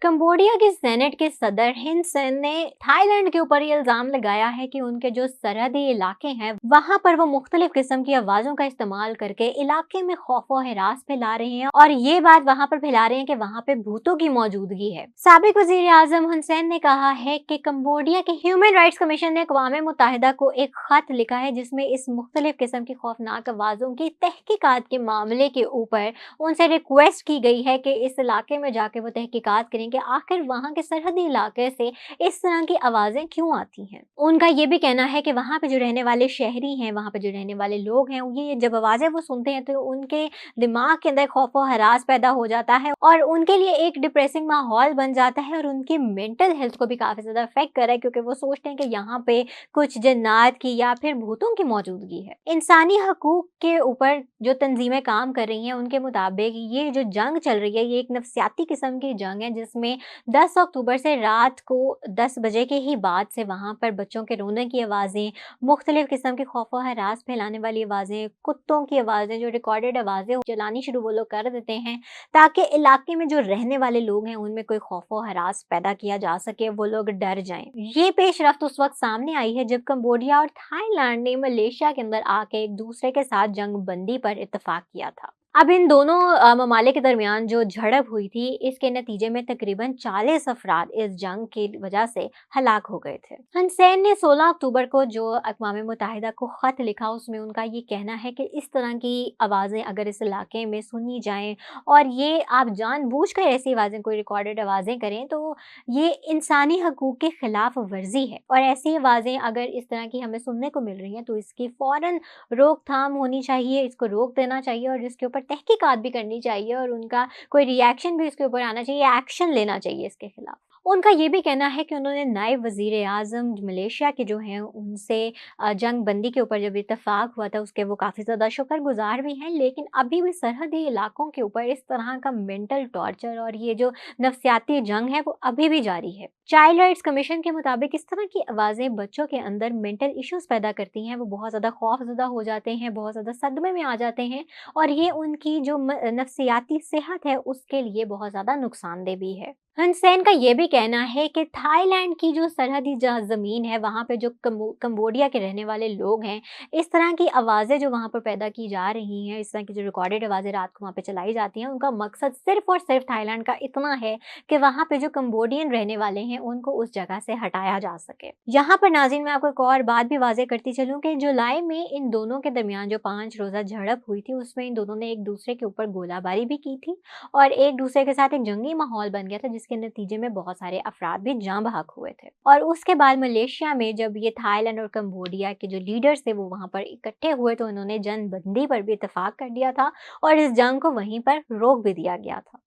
Cambodia की senate के सदर हिन सेन ने थाईलैंड के ऊपर ये इल्जाम लगाया है कि उनके जो सरहदी इलाके हैं वहां पर वो मुख्तलिफ किस्म की आवाजों का इस्तेमाल करके इलाके में खौफ और हिरास फैला रहे हैं और ये बात वहां पर फैला रहे हैं कि वहां पे भूतों की मौजूदगी है। साबिक वजीर आजम हुन सेन ने कहा है कि कंबोडिया के ह्यूमन राइट्स कमीशन ने अक़वाम मुत्तहिदा को एक खत लिखा है जिसमें इस मुख्तलिफ किस्म की खौफनाक आवाजों की तहकीकात के मामले के ऊपर उनसे रिक्वेस्ट की गई है कि इस इलाके में जाके वो तहकीकात करें कि आखिर वहाँ के सरहदी इलाके से इस तरह की आवाजें क्यों आती हैं। उनका ये भी कहना है कि वहाँ पे जो रहने वाले शहरी हैं, वहाँ पे जो रहने वाले लोग हैं, ये जब आवाजें वो सुनते हैं तो उनके दिमाग के अंदर खौफ और हरास पैदा हो जाता है और उनके लिए एक डिप्रेसिंग माहौल बन जाता है और उनकी मेंटल हेल्थ को भी काफी ज्यादा अफेक्ट कर रहा है क्योंकि वो सोचते हैं कि यहाँ पे कुछ जन्नात की या फिर भूतों की मौजूदगी है। इंसानी हकूक के ऊपर जो तंजीमें काम कर रही हैं उनके मुताबिक ये जो जंग चल रही है ये एक नफसियाती किस्म की जंग है जिसमें 10 अक्टूबर से रात को 10 बजे के ही बाद से वहां पर बच्चों के रोने की आवाज़ें, मुख्तलिफ किस्म की खौफ व हरास फैलाने वाली आवाज़ें, कुत्तों की आवाज़ें, जो रिकॉर्डेड आवाज़ें चलानी शुरू वो लोग कर देते हैं ताकि इलाके में जो रहने वाले लोग हैं उनमें कोई खौफ व हरास पैदा किया जा सके, वो लोग डर जाएं। ये पेशरफ्त उस वक्त सामने आई है जब कंबोडिया और थाईलैंड ने मलेशिया के अंदर आके एक दूसरे के साथ जंग बंदी पर इत्तेफाक किया था। अब इन दोनों ममालिक के दरमियान जो झड़प हुई थी इसके नतीजे में तकरीबन 40 अफराद इस जंग की वजह से हलाक हो गए थे। हुन सेन ने 16 अक्टूबर को जो अक़वाम मुत्तहिदा को खत लिखा उसमें उनका ये कहना है कि इस तरह की आवाज़ें अगर इस इलाके में सुनी जाएं और ये आप जानबूझकर ऐसी आवाज़ें कोई रिकॉर्डेड आवाज़ें करें तो ये इंसानी हकूक़ के खिलाफ वर्जी है और ऐसी आवाज़ें अगर इस तरह की हमें सुनने को मिल रही हैं तो इसकी फ़ौरन रोकथाम होनी चाहिए, इसको रोक देना चाहिए और इसके ऊपर तहकीकात भी करनी चाहिए और उनका कोई रिएक्शन भी इसके ऊपर आना चाहिए, एक्शन लेना चाहिए इसके खिलाफ। उनका ये भी कहना है कि उन्होंने नायब वज़ीर आज़म मलेशिया के जो हैं उनसे जंग बंदी के ऊपर जब इत्तेफाक हुआ था उसके वो काफ़ी ज़्यादा शुक्रगुजार भी हैं, लेकिन अभी भी सरहदी इलाकों के ऊपर इस तरह का मेंटल टॉर्चर और ये जो नफसियाती जंग है वो अभी भी जारी है। चाइल्ड राइट्स कमीशन के मुताबिक इस तरह की आवाज़ें बच्चों के अंदर मेंटल इश्यूज़ पैदा करती हैं, वो बहुत ज़्यादा खौफज़दा हो जाते हैं, बहुत ज़्यादा सदमे में आ जाते हैं और ये उनकी जो नफसियाती सेहत है उसके लिए बहुत ज़्यादा नुकसानदेह भी है। हुन सेन का ये भी कहना है कि थाईलैंड की जो सरहदी ज़मीन है वहाँ पे जो कंबोडिया के रहने वाले लोग हैं, इस तरह की आवाज़ें जो वहाँ पर पैदा की जा रही हैं, इस तरह की जो रिकॉर्डेड आवाज़ें रात को वहाँ पे चलाई जाती हैं, उनका मकसद सिर्फ़ और सिर्फ थाईलैंड का इतना है कि वहाँ पे जो कंबोडियन रहने वाले हैं उनको उस जगह से हटाया जा सके। यहाँ पर नाज़रीन मैं आपको एक और बात भी वाज़ेह करती चलूँ कि जुलाई में इन दोनों के दरमियान जो 5 रोज़ा झड़प हुई थी उसमें इन दोनों ने एक दूसरे के ऊपर गोलाबारी भी की थी और एक दूसरे के साथ एक जंगी माहौल बन गया था जिसके नतीजे में बहुत सारे अफराद भी जाँ बहक हुए थे। और उसके बाद मलेशिया में जब ये थाईलैंड और कंबोडिया के जो लीडर्स थे वो वहाँ पर इकट्ठे हुए तो उन्होंने जंग बंदी पर भी इत्तेफाक कर दिया था और इस जंग को वहीं पर रोक भी दिया गया था।